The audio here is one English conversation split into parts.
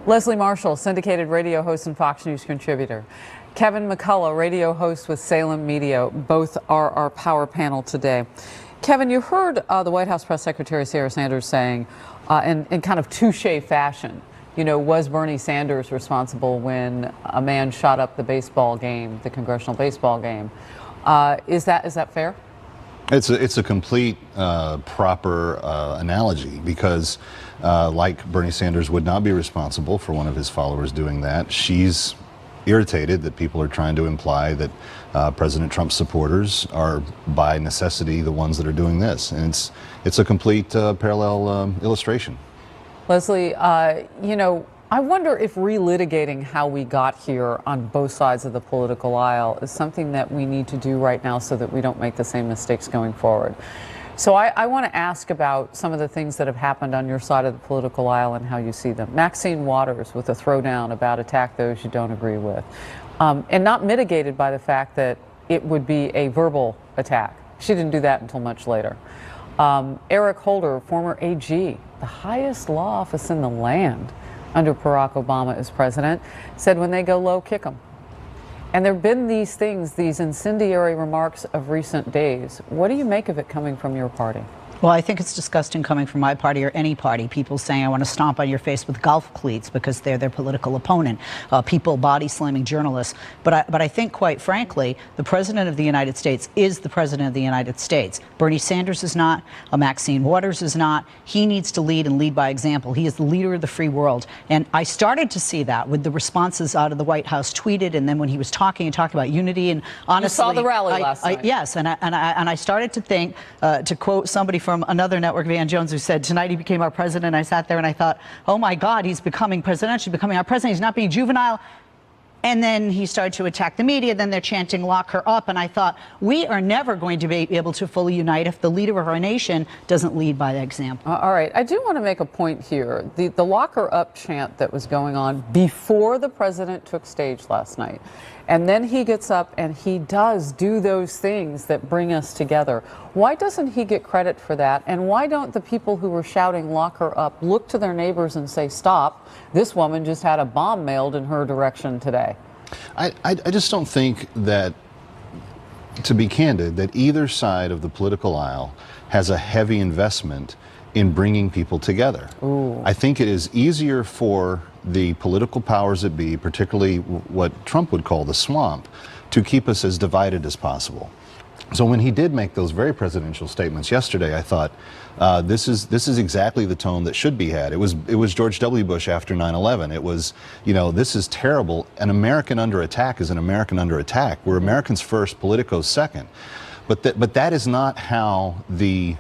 Leslie Marshall, syndicated radio host and Fox News contributor. Kevin McCullough, radio host with Salem Media. Both are our power panel today. Kevin, you heard the White House Press Secretary Sarah Sanders saying in kind of touche fashion, you know, was Bernie Sanders responsible when a man shot up the baseball game, the congressional baseball game? Is that fair? It's a complete proper analogy because like Bernie Sanders would not be responsible for one of his followers doing that. She's irritated that people are trying to imply that President Trump's supporters are by necessity the ones that are doing this. And it's a complete parallel illustration. Leslie, you know, I wonder if relitigating how we got here on both sides of the political aisle is something that we need to do right now so that we don't make the same mistakes going forward. So I want to ask about some of the things that have happened on your side of the political aisle and how you see them. Maxine Waters with a throwdown about attack those you don't agree with, and not mitigated by the fact that it would be a verbal attack. She didn't do that until much later. Eric Holder, former AG, the highest law office in the land under Barack Obama as president, said when they go low, kick them. And there have been these things, these incendiary remarks of recent days. What do you make of it coming from your party? Well, I think it's disgusting coming from my party or any party. People saying, I want to stomp on your face with golf cleats because they're their political opponent. People body slamming journalists. But I think, quite frankly, the President of the United States is the President of the United States. Bernie Sanders is not. Maxine Waters is not. He needs to lead and lead by example. He is the leader of the free world. And I started to see that with the responses out of the White House tweeted, and then when he was talking about unity. And honestly, you saw the rally last night. Yes, and I started to think, to quote somebody from another network, Van Jones, who said, tonight he became our president. I sat there and I thought, oh my God, he's becoming presidential, becoming our president. He's not being juvenile. And then he started to attack the media. Then they're chanting, lock her up. And I thought, we are never going to be able to fully unite if the leader of our nation doesn't lead by example. All right. I do want to make a point here. The lock her up chant that was going on before the president took stage last night. And then he gets up and he does do those things that bring us together. Why doesn't he get credit for that? And why don't the people who were shouting lock her up look to their neighbors and say, stop, this woman just had a bomb mailed in her direction today? I just don't think that, to be candid, that either side of the political aisle has a heavy investment in bringing people together. Ooh. I think it is easier for the political powers that be, particularly what Trump would call the swamp, to keep us as divided as possible. So when he did make those very presidential statements yesterday, I thought this is exactly the tone that should be had. It was George W. Bush after 9/11. It was, you know, this is terrible. An American under attack is an American under attack. We're Americans first, politicos second. But that is not how the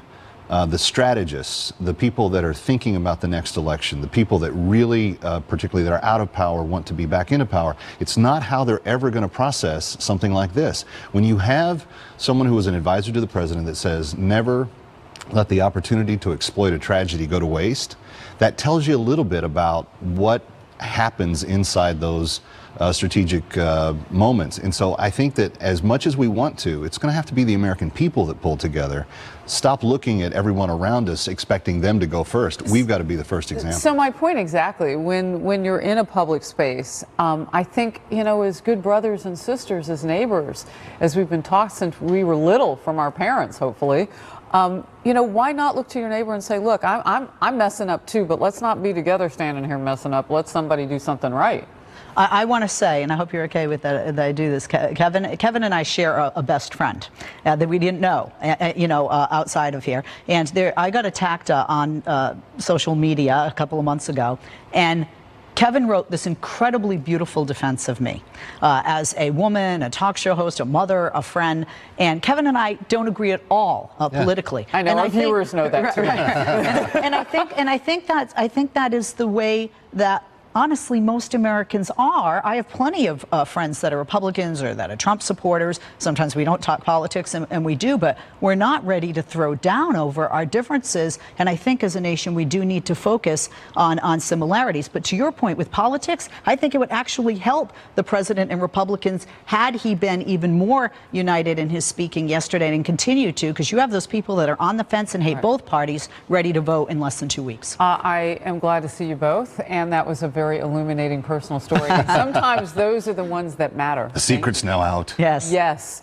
strategists, the people that are thinking about the next election, the people that really, particularly that are out of power, want to be back into power, it's not how they're ever going to process something like this. When you have someone who is an advisor to the president that says, never let the opportunity to exploit a tragedy go to waste, that tells you a little bit about what happens inside those strategic moments. And so I think that as much as we want to, it's going to have to be the American people that pull together. Stop looking at everyone around us expecting them to go first. We've got to be the first example. So my point exactly, when you're in a public space, I think, you know, as good brothers and sisters, as neighbors, as we've been taught since we were little from our parents, hopefully, you know, why not look to your neighbor and say, look, I'm messing up too, but let's not be together standing here messing up. Let somebody do something right. I want to say, and I hope you're okay with that I do this, Kevin and I share a best friend that we didn't know, you know, outside of here. And I got attacked on social media a couple of months ago, and Kevin wrote this incredibly beautiful defense of me as a woman, a talk show host, a mother, a friend. And Kevin and I don't agree at all politically. I know, our viewers know that too. And I think that is the way that, honestly, most Americans are. I have plenty of friends that are Republicans or that are Trump supporters. Sometimes we don't talk politics, and we do, but we're not ready to throw down over our differences. And I think as a nation, we do need to focus on similarities. But to your point with politics, I think it would actually help the president and Republicans had he been even more united in his speaking yesterday and continue to, because you have those people that are on the fence and hate both parties ready to vote in less than 2 weeks. I am glad to see you both, and that was a very very illuminating personal story. And sometimes those are the ones that matter. The secret's now out. Yes. Yes.